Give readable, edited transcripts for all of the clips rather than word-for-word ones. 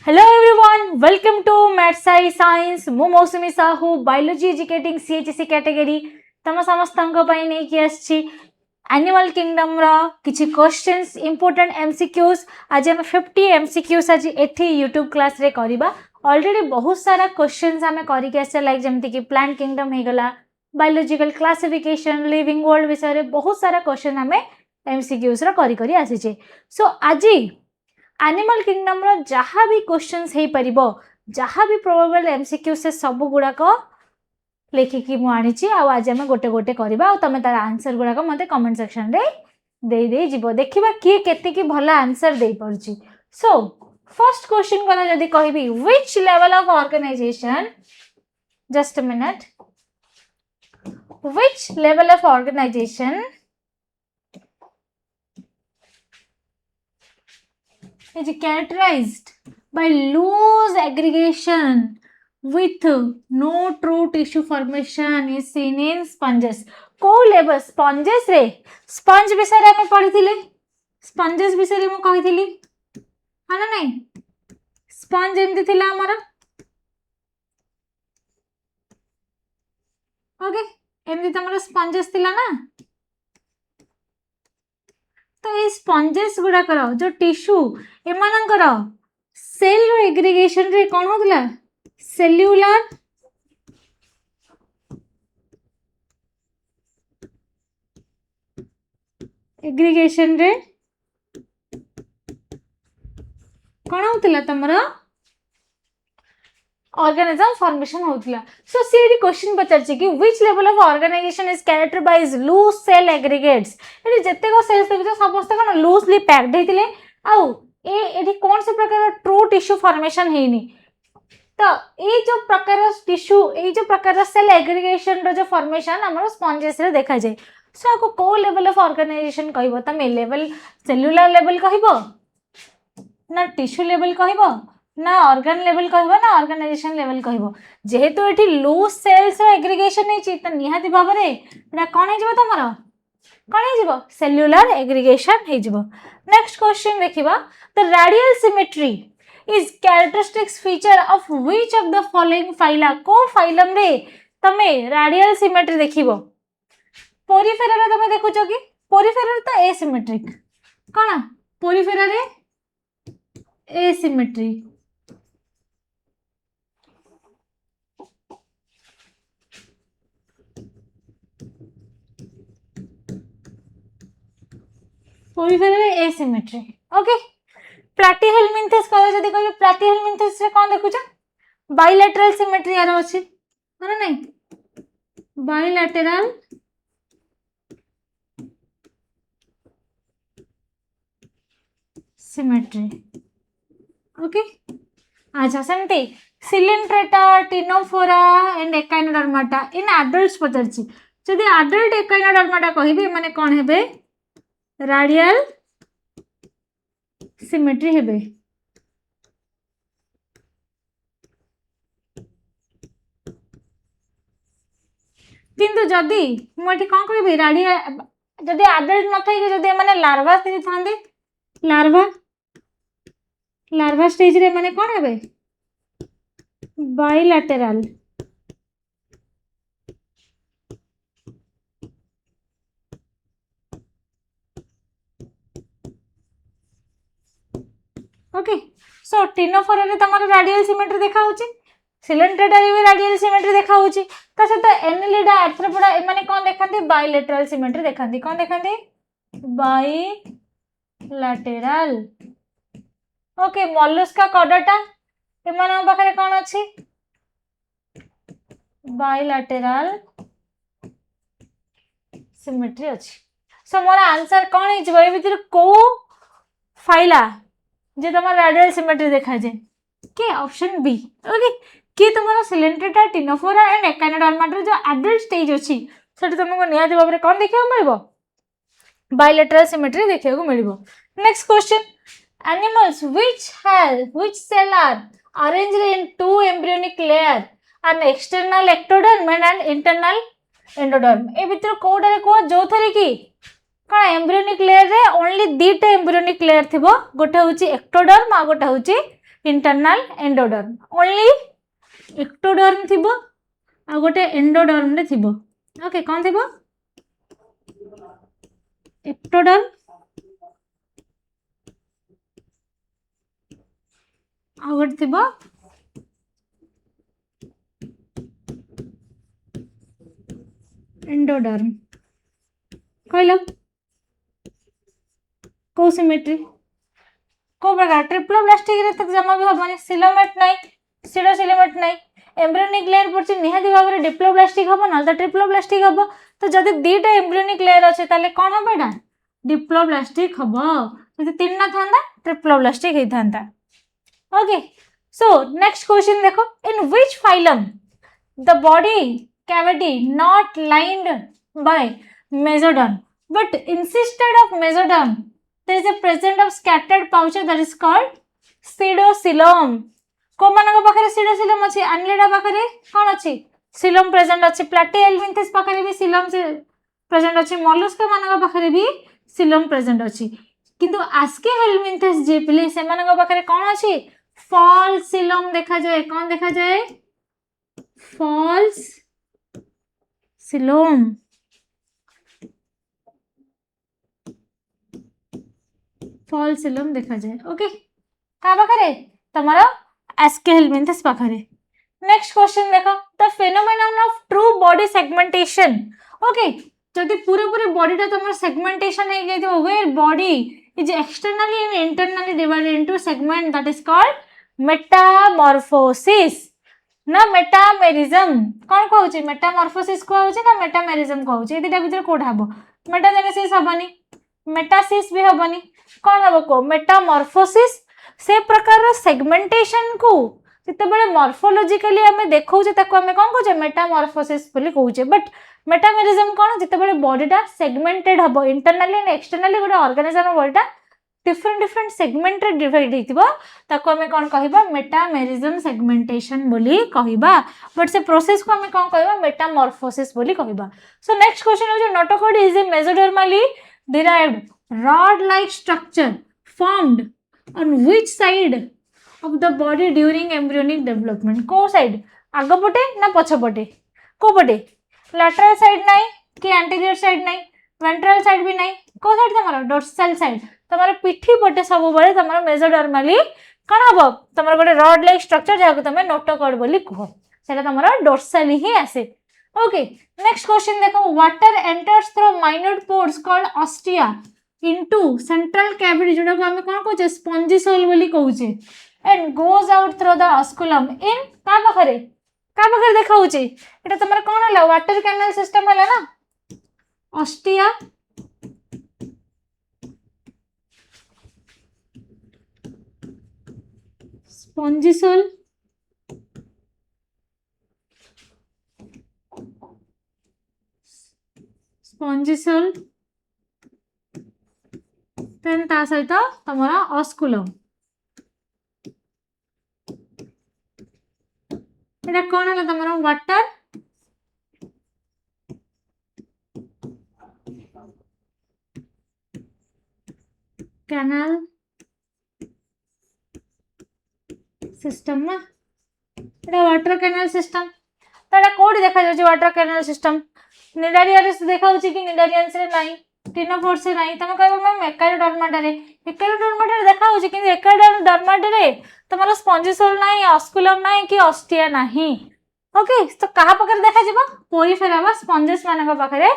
Hello everyone, welcome to maths science. मु Mousumi Sahu biology educating CHC category तम समस्त नहीं आसी एनिमल किंगडम रो किछि क्वेश्चंस इंपोर्टेंट एमसीक्यूज। आज हम 50 एमसीक्यूज आज एठी यूट्यूब क्लास रे करिबा। ऑलरेडी बहुत सारा क्वेश्चंस हमें करि के आसे लाइक जेमति कि प्लांट किंगडम हे गला, बायोलॉजिकल क्लासिफिकेशन, लिविंग वर्ल्ड विषय रे बहुत सारा क्वेश्चन हमें एमसीक्यूज रो करि आसी छे। सो आज एनिमल किंगडम रो जहाँ भी क्वेश्चंस हे परिबो, जहाँ भी प्रोबेबल एमसीक्यू से सब गुड़ाक लिखिकी मुझे आज आम गोटे गोटे करवा तुम तार आंसर गुड़ाक मत कमेंट सेक्शन रे दे जीव। देखा किए केतिकी भल आंसर दे पारुची। सो फर्स्ट क्वेश्चन कला जदि कहबी which level of organisation, just a minute, which level of organisation is characterized by loose aggregation with no true tissue formation is seen in sponges. को लेवल स्पंजेस रे, sponge विषय रे हम पढ़िथिले, sponges विषय रे हम कहिथिली हां ना नहीं। स्पंज एमति थिला हमर, ओके एमति तमर स्पंजेस थिला ना। तो ये स्पंजेस गुड़ा करो जो टिश्यू एमानकर सेल रो एग्रीगेशन रे कौन होतला, सेल्युलर एग्रीगेशन रे कौन होतला तमरा ऑर्गेनिज्म फॉर्मेशन होतला। सो सी क्वेश्चन पचार कि which level of organisation is character by loose cell aggregates. ये जते को सेल्स देखो समस्त कोन लूजली पैक्ड हेतिले आउ एठी कौन से प्रकार ट्रू टिश्यू फॉर्मेशन हेनी। तो ये जो प्रकार टिश्यू, ये जो प्रकार सेल एग्रीगेशन रो जो फॉर्मेशन हमर स्पंजेस रे देखा जाय। सो को को लेवल ऑफ ऑर्गेनाइजेशन कहबो तमे, लेवल सेल्युलर लेवल कहबो ना टिश्यू लेवल कहबो ना ऑर्गन लेवल कहबो ना ऑर्गेनाइजेशन लेवल कहबो। जेहेतु एठी लूज सेल्स रो एग्रीगेशन हे छि त निहाती भाव रे एटा कोन हे जबो तमरो, कोन हे जबो सेल्युलर एग्रीगेशन हे जबो। नेक्स्ट क्वेश्चन देखिबा, the radial symmetry is characteristics feature of which of the following phyla. को फाइलम रे तमे रेडियल सिमेट्री देखिबो। पोरिफेरा रे तमे देखुचो कि पोरिफेरा रे त एसिमेट्रिक, कोन पोरिफेरा रे एसिमेट्री, पोरिफेरा रे एसिमेट्री। ओके प्लैटिहेलमिन्थेस कह जदी कहबे प्लैटिहेलमिन्थेस रे कोन देखुछ, बाइलेटरल सिमेट्री यार अछि माने नहीं, बाइलेटरल सिमेट्री। ओके अच्छा सेमती Coelenterata, Ctenophora and Echinodermata in adults पचरछि। जदी एडल्ट एकाइनोडर्माटा कहबे माने कोन हेबे, रेडियल सिमेट्री हेबे। किंतु जदी मोठी कोन कहबे रेडियल, जदी एडल्ट न थाई जदी माने लार्वा स्टेज थांदे, लार्वा स्टेज रे माने कोन हेबे बाइलेटरल। ओके सो टिनोफोरा रे तमरो रेडियल सिमेट्री देखा होची, सिलिंड्रेटा रे भी रेडियल सिमेट्री देखा होची। त से तो एनिलिडा, आर्थ्रोपोडा ए माने कोन देखंती बाइलेटरल सिमेट्री देखंती। कोन देखंती बाइलेटरल। ओके मोलस्का कॉडटा ए माने पाखरे कोन अछि बाइलेटरल सिमेट्री अछि। सो मोर आंसर कोन हिजबो ए भीतर को फाइला जे तमर रेडियल सिमेट्री देखा जाए के ऑप्शन बी। ओके कि तुमरा सिलिंड्रेटा, टिनोफोरा एंड एकाइनोडर्माटा जो एडल्ट स्टेज अछि सेट तुमको नियाति भाबरे कोन देखियो मिलबो बाइलेटरल सिमेट्री देखियो मिलबो। Next question, animals which cell are arranged in two embryonic layer, an external ectoderm and an internal endoderm। ए भीतर कोडा रे को जो थरे की कौन एम्ब्रियोनिक लेयर रे ओनली दीटा एम्ब्रियोनिक लेयर थिबो, गोटे होची एक्टोडर्म आ गोटे होची इंटरनल एंडोडर्म ओनली एक्टोडर्म थिबो आ गोटे एंडोडर्म रे थिबो ओके कौन थिबो एक्टोडर्म आ गोटे थिबो एंडोडर्म कहलो को सिमेट्री को प्रकार ट्रिप्लोब्लास्टिक रे तक जमा भी होबनी सिलोमेट नाही सीडोसिलोमेट नाही एम्ब्रियोनिक लेयर पड़छि निहाती भाव में डिप्लोब्लास्टिक हबो ना तो ट्रिप्लोब्लास्टिक हबो तो जदि दीटा एम्ब्रियोनिक लेयर अछि ताले कोन हबो एटा डिप्लोब्लास्टिक हबो जदि तीनटा थांदा ट्रिप्लोब्लास्टिक हे थांदा ओके सो नेक्स्ट क्वेश्चन देखो in which phylum the body cavity not lined by mesoderm but insisted of mesoderm there is a present of scattered pouches that is called pseudocoelom को मानक पाखरे pseudocoelom अछि annelida पाखरे कोन अछि coelom present अछि platyhelminthes पाखरे भी coelom present अछि mollusca मानक पाखरे भी coelom present अछि किंतु ascahelminthes जे पिले से मानक पाखरे कोन अछि false coelom देखा जाए कोन देखा जाए false coelom false coelom देखा जाए ओके का पाखरे तमरा ascahelminthes पाखरे नेक्स्ट क्वेश्चन देखो the phenomenon of true body segmentation okay जदि पूरे पूरे बॉडीटा तमर सेगमेंटेशन हे गई तो where body is externally and internally divided into segment that is called metamorphosis ना मेटामेरिज्म कौन कहउची मेटामॉर्फोसिस कहउची ना मेटामेरिज्म कहउची ए दिटा भीतर कोड हबो मेटाजेनेसिस हबनी मेटासिस भी हबनी कौन हबो को मेटामॉर्फोसिस से प्रकार सेगमेंटेशन को जते बेले मॉर्फोलॉजिकली हमें देखौचे ताको हमें कोन कहउचे मेटामॉर्फोसिस बोली कहउचे बट मेटामेरिज्म कोन जते बेले बॉडीटा सेगमेंटेड हबो इंटरनली एंड एक्सटर्नली गोटे ऑर्गेनिज्म बॉडीटा डिफरेंट डिफरेंट सेगमेंट रे डिवाइड हेतिबो ताको हमें कोन कहिबा मेटामेरिज्म सेगमेंटेशन बोली कहिबा बट से प्रोसेस को हमें कोन कहिबा मेटामॉर्फोसिस बोली कहिबा सो नेक्स्ट क्वेश्चन हो notochord is a मेसोडर्मली derived rod like structure formed on which side of the body during embryonic development को साइड आग पटे ना पछ पटे को पटे lateral side नाही कि anterior side नाही ventral side भी नाही को साइड तमरा dorsal side तमरा पिठी पटे सब बळे तमरा मेसोडर्मली कोन हबो तमरा गोटे रॉड लाइक स्ट्रक्चर जाको तमे नोटोकॉर्ड बोली कहो सेटा तमरा डोर्सली ही आसे ओके नेक्स्ट क्वेश्चन देखो water enters through minute pores called ostia into central cavity जोडा को हमें कोन कहउचे स्पॉन्जिसोल बोली कहउचे and goes out through the osculum इन का पाखरे देखाउचे एटा तमरा कोन हला वाटर कैनल सिस्टम हला ना ऑस्टिया स्पॉन्जिसोल स्पॉन्जिसोल देन ता सहित तमरा ऑस्कुलम एटा कोन हला तमरा वाटर कैनल सिस्टम ना एटा वाटर कैनल सिस्टम ताडा कोडी देखा जाउची वाटर कैनल सिस्टम निडारियस देखाउची कि निडारियंस रे नाही टिनोफोर्स रे नाही तमे कहबो मैम एकाइडोडर्माटा रे देखाउची कि एकाइडोडर्माटा रे तमरा स्पॉन्जिसोल नाही ऑस्कुलम नाही कि ऑस्टिया नाही ओके तो कहा पाखरे देखा जिवो पोरिफेरा बा स्पॉन्जेस मानक पाखरे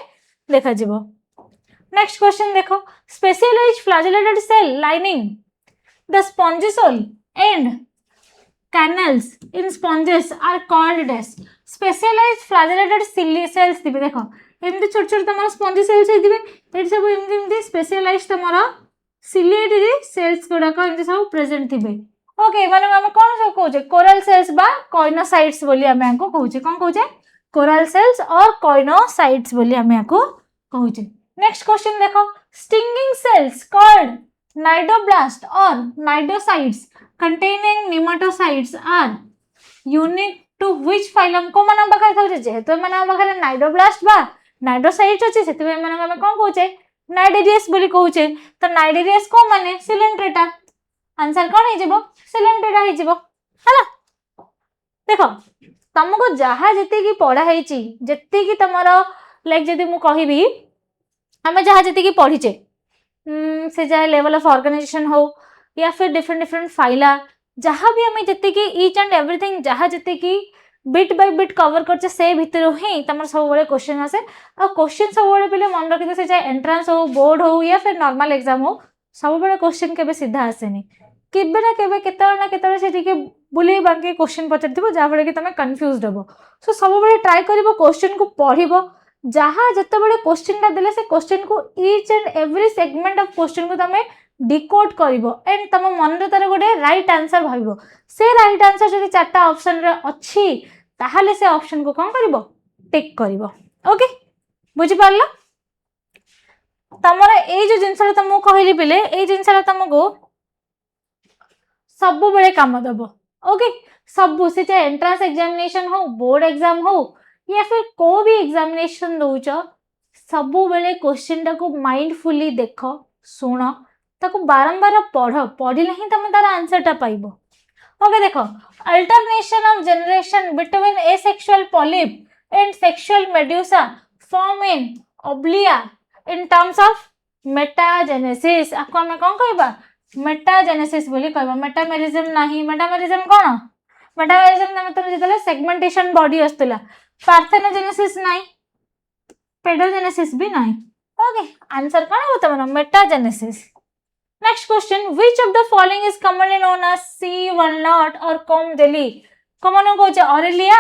देखा जिवो नेक्स्ट क्वेश्चन देखो specialised flagellated cell lining the spongocoel and canals in sponges are called as specialized flagellated cells दिबे देखो एमती छोट छोट तमरा स्पॉन्जी सेल्स दिबे एटी सब एमती स्पेशलाइज्ड तमरा सिलिएटेड सेल्स गुडा को एमती सब प्रेजेंट दिबे ओके माने हम कोन सब कहउचे कोरल सेल्स बा कोइनोसाइट्स बोली हम को कहउचे कोन कहउचे कोरल सेल्स और कोइनोसाइट्स बोली हम को कहउचे नेक्स्ट क्वेश्चन देखो स्टिंगिंग सेल्स कॉल्ड नाइडोब्लास्ट और नाइडोसाइट्स containing nematocytes are unique to which phylum को मानम बखर कहउचे जेहेतु मानम बखर नाइडोब्लास्ट बा नाइडोसाइट्स अछि सेते मानम हम कोन कहउचे नाइडेरियस बोली कहउचे तो नाइडेरियस को माने सिलेंड्रेटा आंसर कोन हे जेबो सिलेंड्रेटा एडा हे जिवो हला देख तुमको जहाँ जी पढ़ाई जी तुम लाइक जदि मु कहबी आम जहाँ जी पढ़ीचे से चाहे लेवल ऑफ ऑर्गेनाइजेशन हो या फिर डिफरेंट डिफरेंट फाइला जहाँ भी आम जी ईच एंड एवरीथिंग जहाँ जी बिट बाय बिट कवर करचे से भितर ही तुम सब क्वेश्चन आसे आ क्वेश्चन सब पे मन रखी से चाहे एंट्रांस हो बोर्ड हो या फिर नॉर्मल एग्जाम हो सब क्वेश्चन केबे सीधा आसेनी केबे ना केबे केतल ना केतल से टिके बुले बांके क्वेश्चन पचार जहाँ कि तुम कन्फ्यूज हम सो सब ट्राए कर क्वेश्चन को पढ़ जहाँ जिते बड़े क्वेश्चन टा देले से क्वेश्चन को each and every segment of question को तुम डिकोड कर एंड तुम मन तार गोटे राइट आंसर भाव से राइट आंसर जब चार्टा ऑप्शन रे अच्छी ताहले से ऑप्शन को कौन कर टिक कर ओके बुझी पारला तमरा ए जो जिनसा तुमको कहली पिले ए जिनसा तुमको सब बेले काम दब ओके सब से चाहे एंट्रांस एग्जामिनेशन हो बोर्ड एग्जाम हो या फिर को भी एग्जामिनेशन दौच सब बेले क्वेश्चन टा को माइंडफुली देख शुण ताको बारंबार पढ़ले ही तुम तार आंसर टा पाइबो ओके देखो alternation of generation between asexual polyp and sexual medusa form in Obelia in terms of metagenesis आपको हमें कौन कहबा मेटाजेनेसिस बोली कहबा मेटामेरिज्म नहीं मेटामेरिज्म कौन मेटामेरिज्म तुम जितले सेगमेंटेशन बॉडी आस्तला पार्थेनोजेनेसिस नहीं पेडोजेनेसिस भी नहीं ओके आंसर कौन हो तुम metagenesis next question which of the following is commonly known as C1 nut और कॉम जेली कॉमन को ऑरेलिया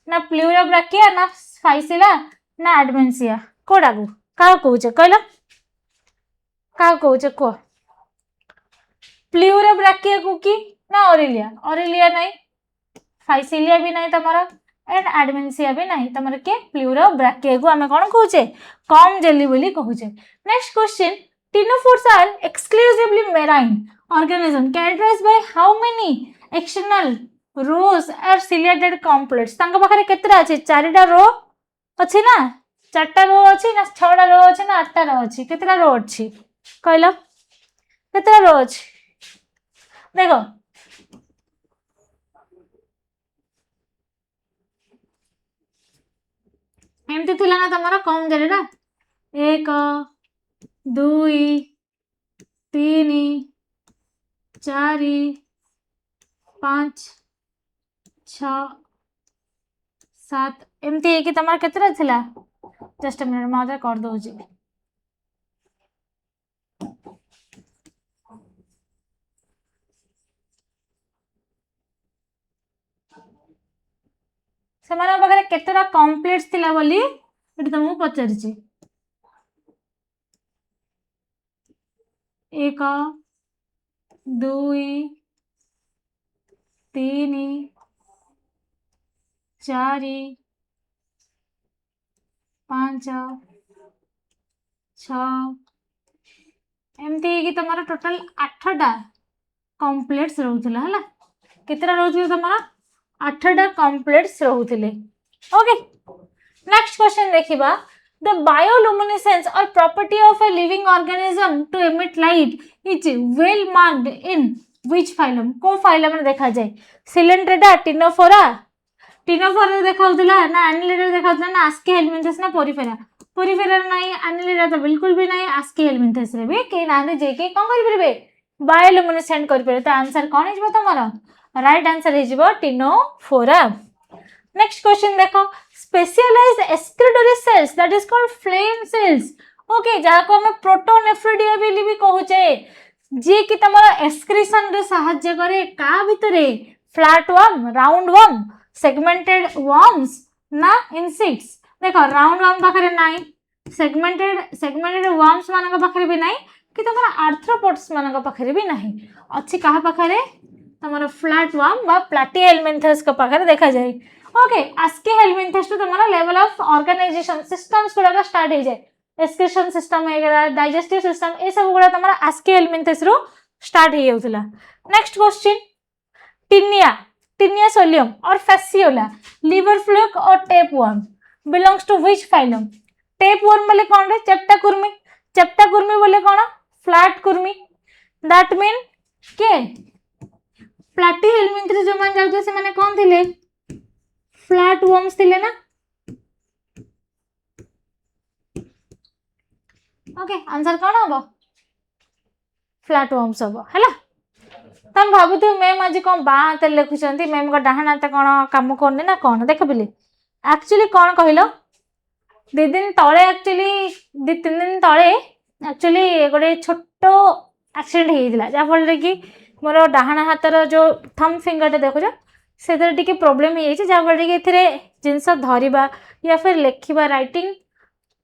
ना प्लूरोब्रैकिया ना फाइसिला ना एडमेंसिया कोडा को का कहूचे कहला का कहूचे को प्लूरोब्रैकिया को की ना ऑरेलिया नहीं फाइसिलिया भी नहीं तमरा एंड एडमेंसिया भी नहीं तमरा के प्लूरोब्रैकिया को हमें कौन कहूचे कॉम जेली बोली कहूचे next question Ctenophores are exclusively marine organism characterized by how many external rows or ciliated complex तांका पाखरे केतरा अछि चारिटा रो अछि ना चारटा रो अछि ना छटा रो अछि ना आठटा रो अछि केतरा रो अछि कहला केतरा रो अछि देखो एमती थिला ना तमरा कम जरे ना 1 2 3 4 5 6 7 एमती है कि तमार केतरा थिला जस्ट अ मिनट मादर कर दो जी सेमाना बगरे केतरा कॉम्प्लेक्स थिला बोली एटी तुमको पचारछि 1 2 3 4 5 6 एमती कि तमारा टोटल 8टा कॉम्प्लेक्स रहउथिला हला केतरा रहउथिला तमारा 8टा कॉम्प्लेक्स रहउथिले ओके नेक्स्ट क्वेश्चन देखिबा the bioluminescence or property of a living organism to emit light is well marked in which phylum को phylum में देखा जाए Coelenterata Ctenophora देखाउतला ना Annelida देखाउतला ना Asci helminthes ना Porifera नहीं Annelida तो बिल्कुल भी नहीं Asci helminthes रे भी के ना जे के कोन करि परबे bioluminescent करि परबे तो आंसर कोन हिजबो तमरा राइट आंसर हिजबो Ctenophora नेक्स्ट क्वेश्चन देखो specialized excretory cells that is called flame cells okay जहा को हम प्रोटोनेफ्रिडिया बोली भी कहूचे जे कि तमरा एक्सक्रीशन रे सहाय्य करे का भितरे flat worm round worm segmented worms ना इंसेक्ट्स देखो राउंड वर्म पाखरे नाही सेगमेंटेड वर्म्स मानक पाखरे भी नाही कि तमरा आर्थ्रोपोड्स मानक पाखरे भी नाही अछि कहा पाखरे तमरा फ्लैट वर्म बा प्लैटिहेल्मिन्थेस का पाखरे देखा जाए ओके Asci helminthes तो तुम्हारा लेवल ऑफ ऑर्गेनाइजेशन सिस्टम्स गुड़ा स्टार्ट हो जाए एक्सक्रीशन सिस्टम वगैरह डाइजेस्टिव सिस्टम ये सब गुड़ा तुम्हारा Asci helminthes रो स्टार्ट हो जाउथला नेक्स्ट क्वेश्चन टिनिया सोलियम और फैसियोला लिवर फ्लूक और tapeworm belongs to which phylum tapeworm बोले कौन रे चेप्टा कुर्मी बोले कौन फ्लैट कुर्मी दैट मीन के प्लाटीहेल्मिन्थेस जो मान जाउथे से माने कोन थिले फ्लैट वर्म्स थिले ना ओके आंसर कोन हबो फ्लैट वर्म्स हबो हैला तम भाबुतु मैम आज कोन बा हाथ लिखुचंती मैम को डाहाण हाथ कोन काम करने ना कोन देख बिली एक्चुअली कोन कहिलो दी दिन तळे एक्चुअली दी तीन दिन तळे एक्चुअली गोटे छोटो एक्सीडेंट हेइदिला जा फल रे कि मोर डाहाण हाथर जो थंब फिंगर देखो से टिके प्रोब्लेम हो जाए जिनस धरवा या फिर लिखा राइटिंग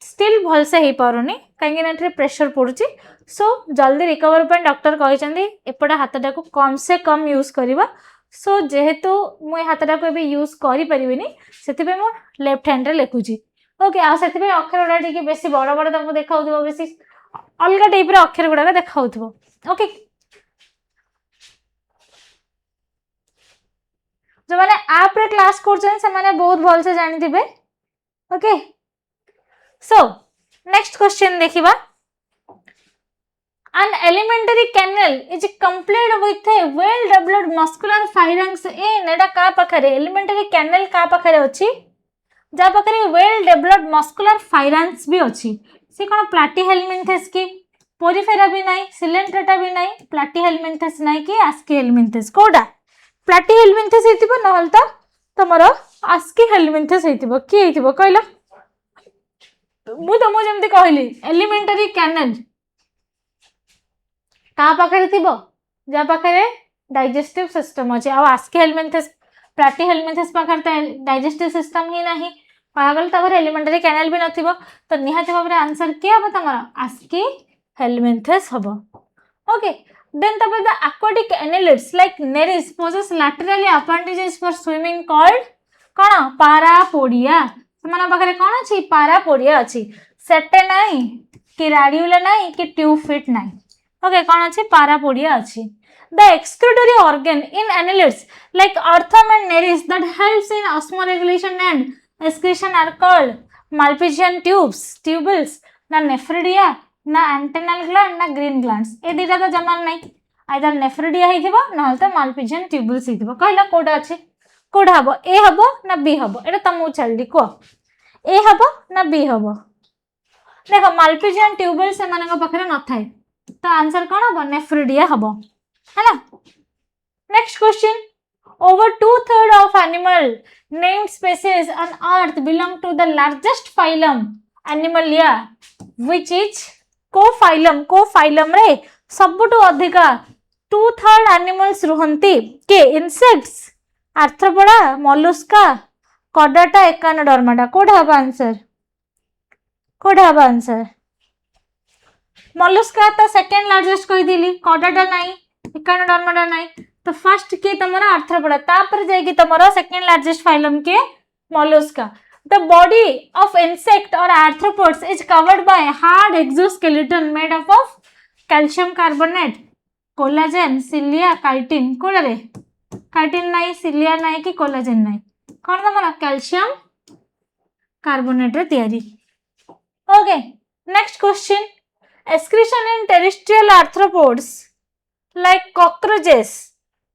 स्टिल भलसे हो पारुनी कहीं प्रेशर पड़ुची सो जल्दी रिकवर पर डॉक्टर कहते एपटे हाथटा को कम से कम यूज करवा सो जेहेतु मुझे हाथटा को यूज करें से मो लेफ्ट हैंड रे लिखुची ओके आसे अक्षर गुड़ा टे बेसी बड़ बड़ तुमको देखा बेसी अलग टाइप अक्षर गुड़ा देखा ओके जो मैंने आप रे क्लास कर बहुत भलसे जानी थे ओके सो नेक्स्ट क्वेश्चन देखिबा an elementary canal is complete with a well developed muscular pharynx in एटा का पाखरे elementary canal का पाखरे अछि जा पाखरे well developed muscular pharynx भी अछि से कोन platyhelminthes की porifera भी नाही coelenterata भी नाही platyhelminthes नाही कि aschelminthes कोडा platyhelminthes हेतिबो नहल त तमरो aschelminthes हेतिबो की हेतिबो कहला मु तो मु जेमति कहली elementary canal का पाखरे थिबो जा पाखरे डाइजेस्टिव सिस्टम अछि आ aschelminthes platyhelminthes पाखरे त डाइजेस्टिव सिस्टम ही नाही पागल तबर एलिमेंटरी कैनाल भी नथिबो तो निहाती भाबरे आंसर के हबो तमरा aschelminthes हबो ओके देन तब the aquatic annelids like nereis possess laterally appendages for swimming called cone parapodia समान पाखरे कोन अछि parapodia अछि सेटे नाही कि रेडियोला नाही कि ट्यूब फिट नाही ओके कौन अच्छी parapodia अच्छी the excretory organ in annelids like earthworm and nereis that helps in osmoregulation and excretion are called Malpighian tubules ना nephridia ना antennal gland ना green glands ए दीटा तो जमान नहीं either nephridia ही थिबो न तो Malpighian tubules ही थिबो कहला कोडा अच्छी कोडा हबो ए हबो ना बी हबो एटा तमु चलदी को ए हबो ना बी हबो देखो Malpighian tubules से माने को पाखरे न थाए तो आंसर कौन हम नेफ्रिडिया हम है ना next question over 2/3 of animal named species on earth belong to the largest phylum Animalia which is co-phylum रे सबुटु अधिका 2/3 animals रुहंती के insects arthropoda mollusca chordata echinodermata code हबा आंसर मॉलस्का तो सेकंड लार्जेस्ट कहि दिली कॉर्डाटा नाही इकानोडर्माटा नाही तो फर्स्ट के तमरा आर्थ्रोपोडा तापर जाय कि तमरा सेकंड लार्जेस्ट फाइलम के Mollusca the body of insect और arthropods is covered by hard exoskeleton made up of calcium carbonate collagen cilia chitin कोन रे काइटिन नाही सिलिया नाही कि कोलाजेन नाही कोन तमरा कैल्शियम कार्बोनेट रे तयारी okay next question excretion in terrestrial arthropods like cockroaches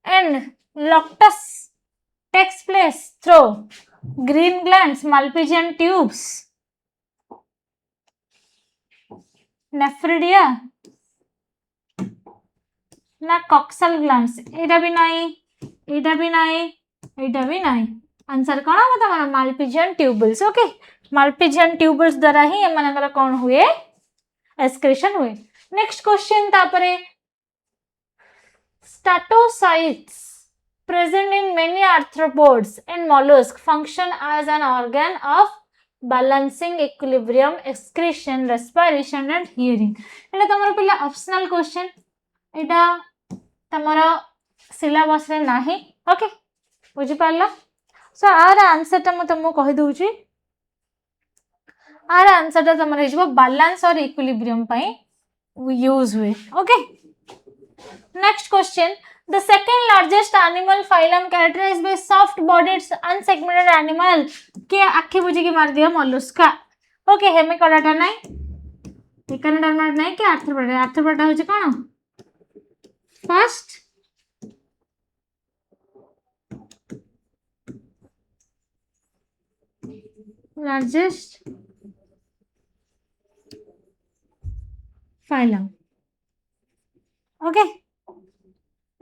and locusts takes place through green glands, Malpighian tubes, nephridia ना coxal glands एटा भी नहीं आंसर कौन हम तमरा Malpighian tubules okay Malpighian tubules द्वारा ही एमानकर कौन हुए excretion हुए नेक्स्ट क्वेश्चन तापरे statocytes present in many arthropods and mollusks function as an organ of balancing equilibrium excretion respiration and hearing एटा तमरो पिला ऑप्शनल क्वेश्चन एटा तमरो सिलेबस रे नाही ओके बुझि पारला सो आर आंसर त म तुमको कहि दोउची आर आंसर ता तमरे हिजबो बैलेंस और इक्विलिब्रियम पई यूज हुए okay next question the second largest animal phylum characterised by soft bodied unsegmented animal के आखि बुझी के मार दिया मोलस्का ओके हेमिकोडाटा नाही इकानोडर्माटा नाही कि आर्थ्रोपोडा होची कोन first largest phylum. Okay.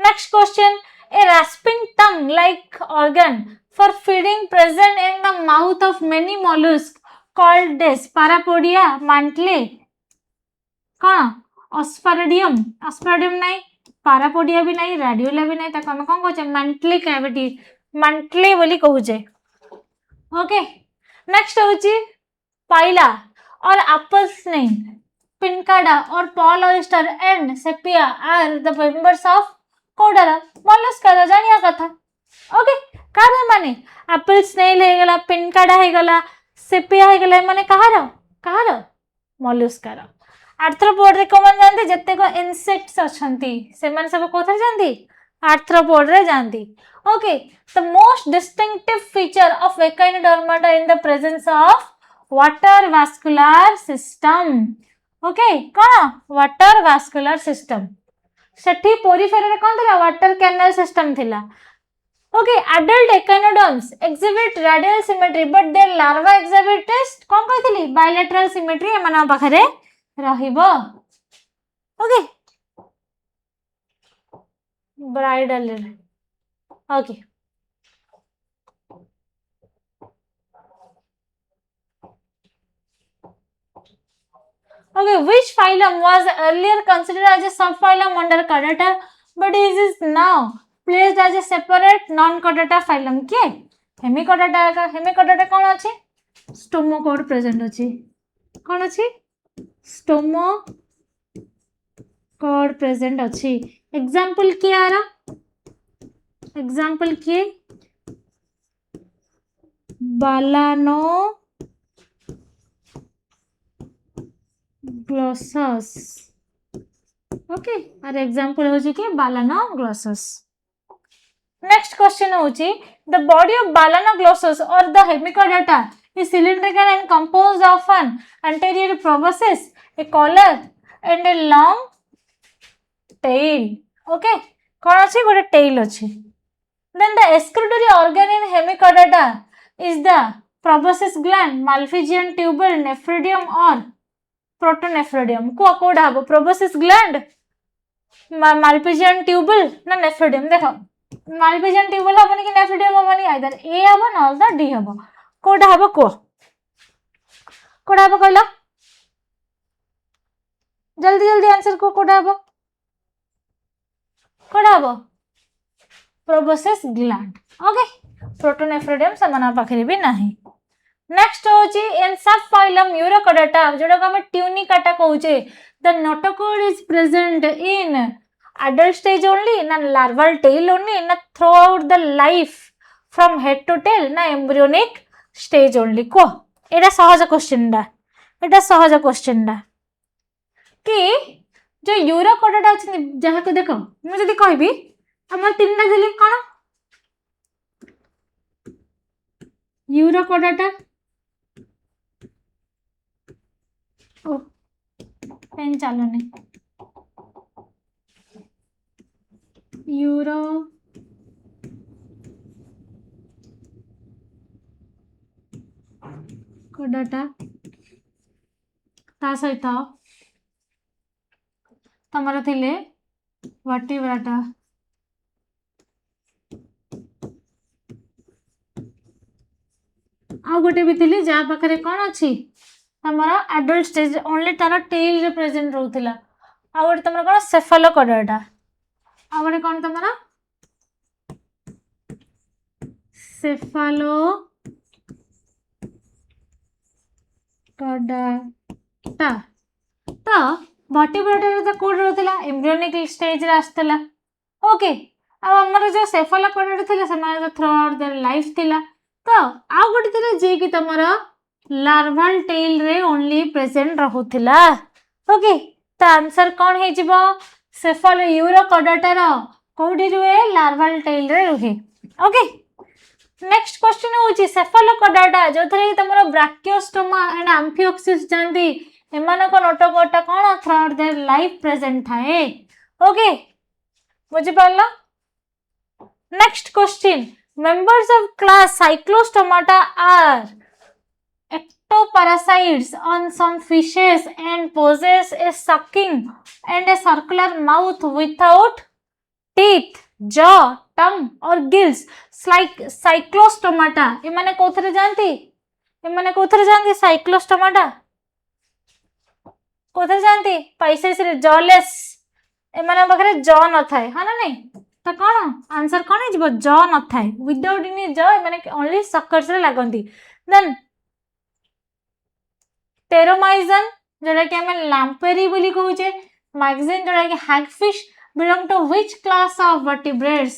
Next question. A rasping tongue-like organ for feeding present in the mouth of many mollusks called this parapodia, mantle. कौन अस्पारेडियम अस्पारेडियम नहीं पारापोडिया भी नहीं रेडियोला भी नहीं ताको हम कौन कहछे मंथली कैविटी मंथली बोली कहूचे ओके नेक्स्ट होची पाइला और एप्पल स्नेल पिनकाडा और pearl oyster and Sepia are the members of कोडारा मोलस्का जानिया कथा ओके कार माने एप्पल स्नेल हे गला पिनकाडा हे गला सेपिया हे गला माने कहार मोलस्कार आर्थ्रोपोड रे कौन जानते जत्ते को इंसेक्ट्स अछंती से मन सब कोथर जानती आर्थ्रोपोड रे जानती okay the most distinctive feature of Echinodermata in the presence of water vascular system okay कौन वाटर वास्कुलर सिस्टम सेठी पोरिफेरा रे कौन थिला वाटर कैनल सिस्टम थिला okay adult echinoderms exhibit radial symmetry but their larva exhibit कौन कहथिली bilateral symmetry एमना पाखरे रहिबो ओके ब्राइडल okay which phylum was earlier considered as a subphylum under Chordata but is now placed as a separate non-Chordata phylum के Hemichordata कौन अछि स्टोमोकोड present अछि कौन अछि स्टोमोकोड प्रेजेंट अछि एग्जांपल किए आरा एग्जांपल किए बालानो ग्लोसस ओके आर एग्जांपल होछि कि बालानो ग्लोसस नेक्स्ट क्वेश्चन होछि the body of Balanoglossus और the Hemichordata is cylindrical and composed of an anterior proboscis, a collar and a long tail. Okay, कौन अच्छी गोटे tail अच्छी. Then the excretory organ in hemichordata is the proboscis gland, Malpighian tubule, nephridium or protonephridium. Code हबो proboscis gland, Malpighian tubule ना nephridium देखो. Malpighian tubule हबो कि nephridium हबो नहीं either A हबो ना the D हबो. कोडा हबो कोडा हबो कहला जल्दी जल्दी आंसर को कोडा हबो प्रोबोसिस ग्लैंड ओके प्रोटोनेफ्रिडियम समाना पाखरे भी नाही नेक्स्ट होची इन सब फाइलम यूरोकोडाटा जोडा को हम ट्यूनिकाटा कहूचे the notochord is present in adult stage only na larval tail only na throughout the life from head to tail na embryonic stage only को एटा सहज क्वेश्चन डा कि जो यूरोकोडाटा अछि जहा को देखो मु जदी कहबी हमर तीनटा दिली कोन यूरोकोडाटा ओ पेन चालने यूरो कोडाटा ता सहित तमर थिले वर्टिब्राटा आ गोटे भी थिली जा पाखरे कोन अछि तमर एडल्ट स्टेज ओनली तार टेल रे प्रेजेंट रहउथिला आ गोटे तमर कोन सेफालोकोडाटा आ गोटे कोन तमर सेफालो कोडाटा तो वर्टिब्रेटा रे कोड रहउथिला एम्ब्रियोनिक स्टेज रे आस्तला ओके आ हमर जो सेफालोकोडाटा थिला समान जो थ्रू आउट देयर लाइफ थिला तो आ गोटे थिला जे कि तमर लार्वल टेल रे ओनली प्रेजेंट रहउथिला ओके तो आंसर कोन हे जिवो सेफालो यूरोकोडाटा रो कोडी रुए लार्वल टेल रे रुहे ओके नेक्स्ट क्वेश्चन होची सेफालोकोडाटा जो थरे तमरो ब्राकियोस्टोमा एंड एम्फिओक्सिस जानती एमानक नोटोकोटा कोन throughout their life present थाए ओके बुझि पारलो next question members of class cyclostomata are ectoparasites on some fishes and possess a sucking and a circular mouth without teeth, jaw, tongue or gills like cyclostomata. एमाने कोथरे जानती? एमाने कोथरे जानती cyclostomata? कोथरे जानती? पैसे से जॉलेस एमाने बखरे जॉ न थाए हाँ ना नहीं तो कौन आंसर कौन है जब जॉ न थाए विदाउट एनी जॉ एमाने ओनली सकर्स रे लागंती देन टेरोमाइजन जोड़ा कि हमें लैम्पेरी बोली कहूचे मैगजीन जोड़ा कि hagfish belong to which class of vertebrates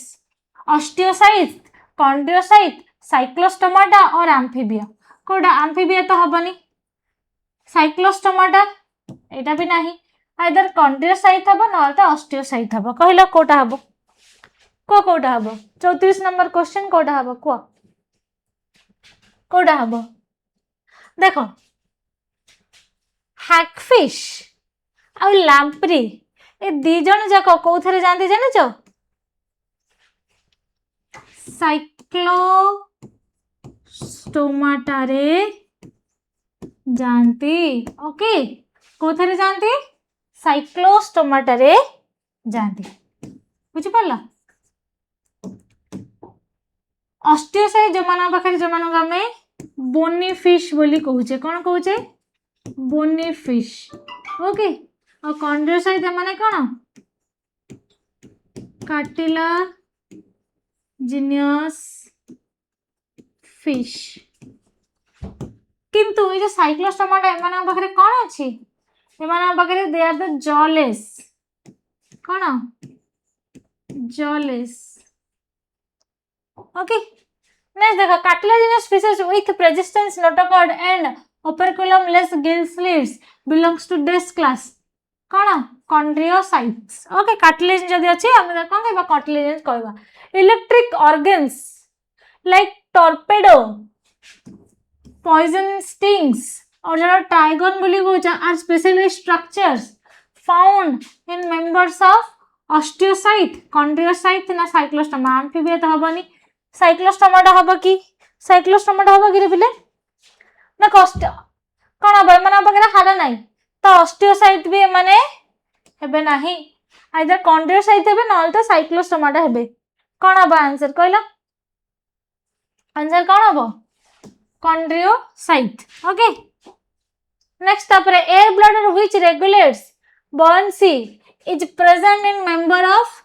Osteichthyes Chondrichthyes Cyclostomata और एम्फीबिया कोडा एम्फीबिया तो हबनी साइक्लोस्टोमाटा एटा भी नहीं आइदर कॉन्ड्रियोसाइट हबो न तो ऑस्टियोसाइट हबो कहला कोटा हबो कोटा हबो 34 नंबर क्वेश्चन कोटा हबो कोटा हबो देखो हैगफिश और लैम्प्री ए दी जन जाक कौथरे जानते जान साइक्लोस्टोमाटा रे जानती ओके कौथरे जानती साइक्लोस्टोमाटा रे जानती बुझी पारला ऑस्टियोसाइट जो माना पाखरे जो मानो हमें बोनी फिश बोली कहूचे कौन कहूचे बोनी फिश ओके और कॉन्ड्रियोसाइट माने कौन कार्टिलाजिनियस फिश किंतु ये जो साइक्लोस्टोमाटा एमान पाखरे कौन अच्छी एमान पाखरे दे आर द जॉलेस कौन जॉलेस ओके नेक्स्ट देखो cartilaginous fishes with persistent notochord and operculum less gill slits belongs to this class कौन कॉन्ड्रियोसाइट्स ओके कार्टिलेज जदी अछि हम कोन कहबा कार्टिलेज कहबा electric organs like torpedo poison stings और जो टाइगन बोली कहूचा are specially structures found in members of Osteichthyes Chondrichthyes ना साइक्लोस्टोमा एम्फीबिया तो हबनी साइक्लोस्टोमाटा हबो कि साइक्लोस्टोमाटा हबो कि रे पिले ना कष्ट कौन हम एम पाखे हार ना तो ऑस्टियोसाइट भी एमाने हेबे नाही आइदर कॉन्ड्रियोसाइट हेबे न तो साइक्लोस्टोमाटा हेबे कौन हम आंसर कहला आंसर कौन हम कॉन्ड्रियोसाइट ओके नेक्स्ट तापरे air bladder which regulates buoyancy is present in member of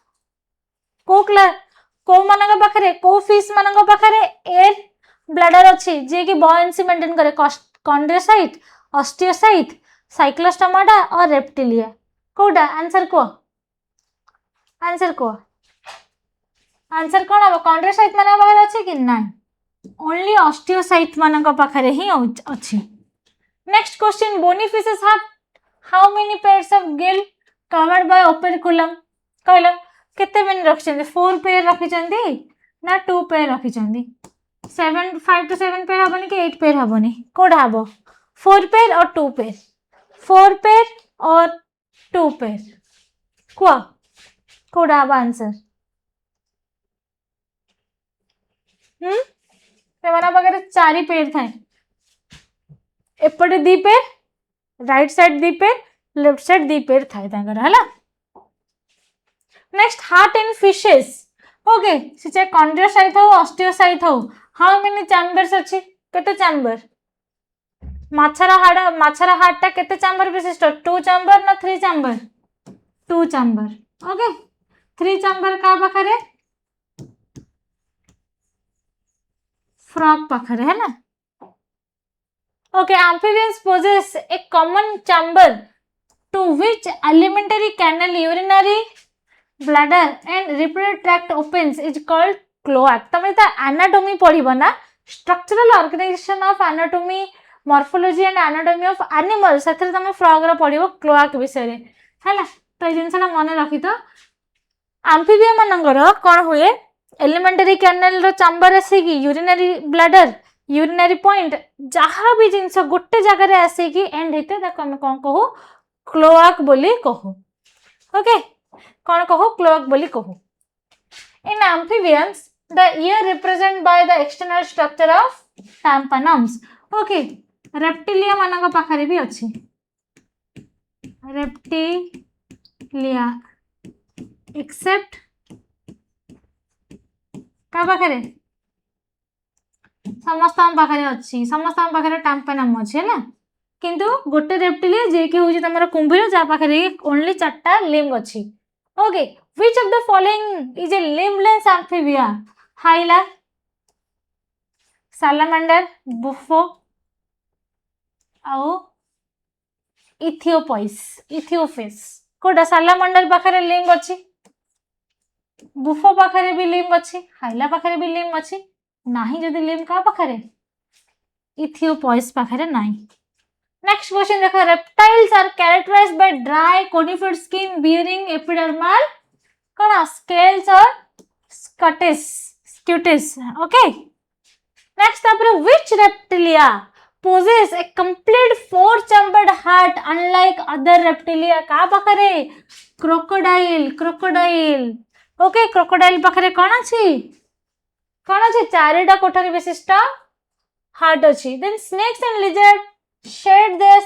को मानक पाखरे को फिश मानक पाखरे एयर ब्लैडर अच्छी जे कि buoyancy मेंटेन करे कॉन्ड्रियोसाइट ऑस्टियोसाइट साइक्लोस्टोमाटा और रेप्टिलिया कोडा आंसर को आंसर कौन हम कॉन्ड्रियोसाइट मानक पाखरे अच्छे कि ना ओनली ऑस्टियोसाइट मानक पाखरे ही अच्छी next question bony fishes have how many pairs of gill covered by operculum कहला केते मेन रखछन्ते 4 पेयर रखिछन्ते ना 2 पेयर रखिछन्ते 5 to 7 पेयर हबनी कि 8 पेयर हबनी कोडा हबो 4 पेयर और 2 पेयर 4 पेयर और 2 पेयर कोडा हबो आंसर सेमाना पाखरे 4 पेयर थाए एपटे 2 pair right side 2 pair left side 2 pair थाए तांकर हला next heart in fishes okay से चाहे कॉन्ड्रियोसाइट हो ऑस्टियोसाइट हो हाउ मेनी चैम्बर्स अच्छी केते चैम्बर माछरा हार्ट टा केते चैम्बर विशिष्ट 2 चैम्बर ना 3 चैम्बर 2 चैम्बर ओके 3 चैम्बर का पाखरे फ्रॉग पाखरे है ना okay amphibians possess a common chamber to which alimentary canal urinary bladder and reproductive tract opens is called cloac तमे ता anatomy पढिबो ना structural organization of anatomy morphology and anatomy of animals सेथरे तमे frog रो पढिबो cloac विषय रे हैला तो ए जिनसला मने रखि तो amphibian मानकर कोन होए एलिमेंटरी कैनाल रो चैम्बर आसे कि यूरिनरी ब्लैडर यूरिनरी पॉइंट जहाँ भी जिनस गोटे जगह रे आसे कि एंड हेते ताको हम कोन कहू क्लोआक बोली कहू ओके कोन कहू क्लोआक बोली कहू in amphibians the ear represent by the external structure of tympanums okay reptilia मानक पाखरे भी अच्छी रेप्टिलिया एक्सेप्ट का पाखरे समस्त पाखरे अच्छी समस्त पाखरे टाम्पेनम अच्छी है किंतु गोटे रेप्टिलिया जे कि होची तमरा कुंभीर जा पाखरे ओनली 4टा लिम्ब अच्छी okay which of the following is a limbless amphibia Hyla salamander Bufo or Ichthyophis Kota सालामांडर पाखरे लिम्ब अच्छी बुफो पाखरे भी लिम्ब अच्छी हाइला पाखरे भी लिम्ब अच्छी नाही जदि लिम्ब का पाखरे इथियोपिस पाखरे नाही नेक्स्ट क्वेश्चन देखो reptiles are characterised by dry cornified skin bearing epidermal कोना स्केल्स और स्क्यूटिस ओके नेक्स्ट तापर which Reptilia possess a complete four chambered heart unlike other reptilia का पाखरे क्रोकोडाइल ओके क्रोकोडाइल पाखरे कौन अच्छी चारिटा कोठरी विशिष्ट हार्ट अच्छी then snakes and lizard shed their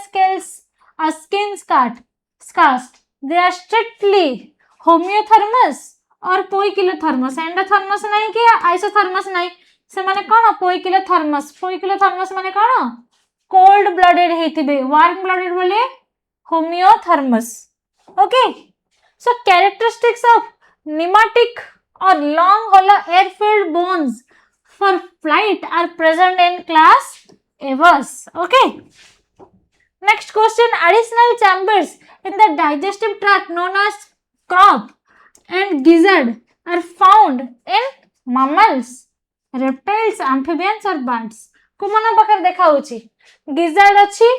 skins cast they are strictly homeothermous और poikilothermous endothermous नहीं कि isothermous नहीं से माने कौन poikilothermus माने कौन कोल्ड ब्लडेड हेतिबे वार्म ब्लडेड बोले homeothermous okay so characteristics of pneumatic or long hollow air filled bones for flight are present in class Avus okay next question additional chambers in the digestive tract known as crop and gizzard are found in mammals reptiles amphibians or birds कुमन पाखर देखा होची gizzard अच्छी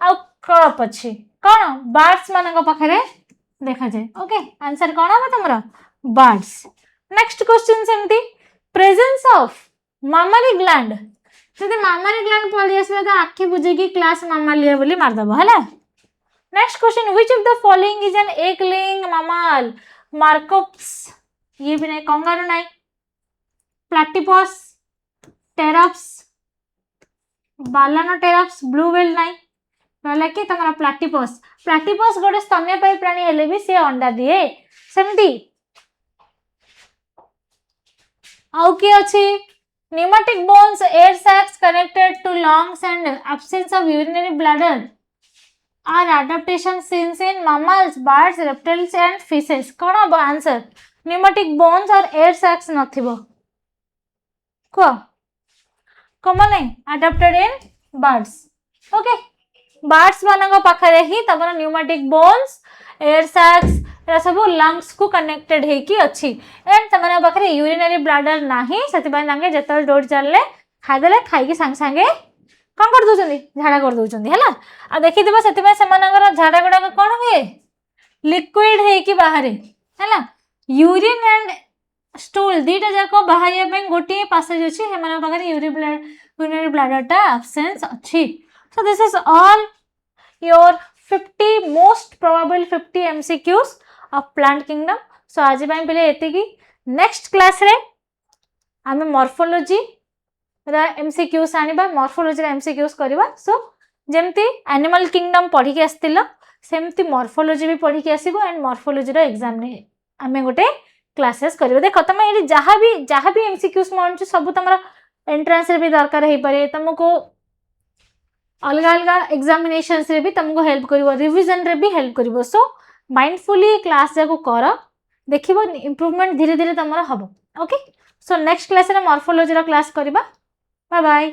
आ crop अच्छी कौन birds मानक पाखरे देखा जाए ओके आंसर कौन हम तुमरा बर्ड्स नेक्स्ट क्वेश्चन सेमती प्रेजेंस ऑफ मामरी ग्लैंड जदि मामरी ग्लैंड पड़ी आसला तो आखि बुझे की क्लास मामालिया बोली मार दबो हला next question which of the following is an egg laying mammal Macropus ये भी नहीं कंगारू नहीं platypus Pteropus Balaenoptera blue whale नहीं रहला कि तमरा प्लैटिपस गोटे स्तन्यपायी प्राणी हेले भी से अंडा दिए सेमती आउ की अछि pneumatic bones air sacs connected to lungs and absence of urinary bladder are adaptation seen in mammals birds reptiles and fishes कौन अब आंसर pneumatic bones और air sacs नथिबो को कॉमन नहीं adapted in birds okay birds मानक पाखरे ही तमरा pneumatic bones air sacs era सब lungs को connected है कि अच्छी एंड तमरा पाखरे यूरिनरी ब्लैडर नाही सतिबा तांगे जतल डोर चलले खाइ देले खाइ के संग संगे कोन कर दोचंदी झाड़ा कर दोचंदी हला आ देखि देबा सतिबा समानकर झाड़ा गुडा कोन हुए लिक्विड है कि बाहरे हला यूरिन एंड स्टूल दीटा जाको बाहरिया पे गोटी पैसेज अछि हेमना पाखरे यूरिनरी ब्लैडर टा एब्सेंस अछि so this is all your 50 most probable 50 MCQs of plant kingdom so आज पे एति की नेक्स्ट क्लास रे आमे मॉर्फोलॉजी रा MCQs आनिबा मॉर्फोलॉजी रा MCQs करबा सो जेमती एनिमल किंगडम पढ़ी के आस्तिलो सेमती मॉर्फोलॉजी भी पढ़ी के आसीबो एंड मॉर्फोलॉजी रा एग्जाम ने आमे गोटे क्लासेस करबो देखो तमे एडी जहां भी MCQs मानछ सब तमरा एंट्रेंस रे भी दरकार हे पारे तुमको अलग अलग एग्जामिनेशन रे भी तुमको हेल्प करिवो रिवीजन रे भी हेल्प करिवो सो माइंडफुली क्लास जाको कर देखिबो इंप्रूवमेंट धीरे धीरे तमरा हबो ओके सो नेक्स्ट क्लास रे मॉर्फोलॉजी रा क्लास करबा बाय बाय।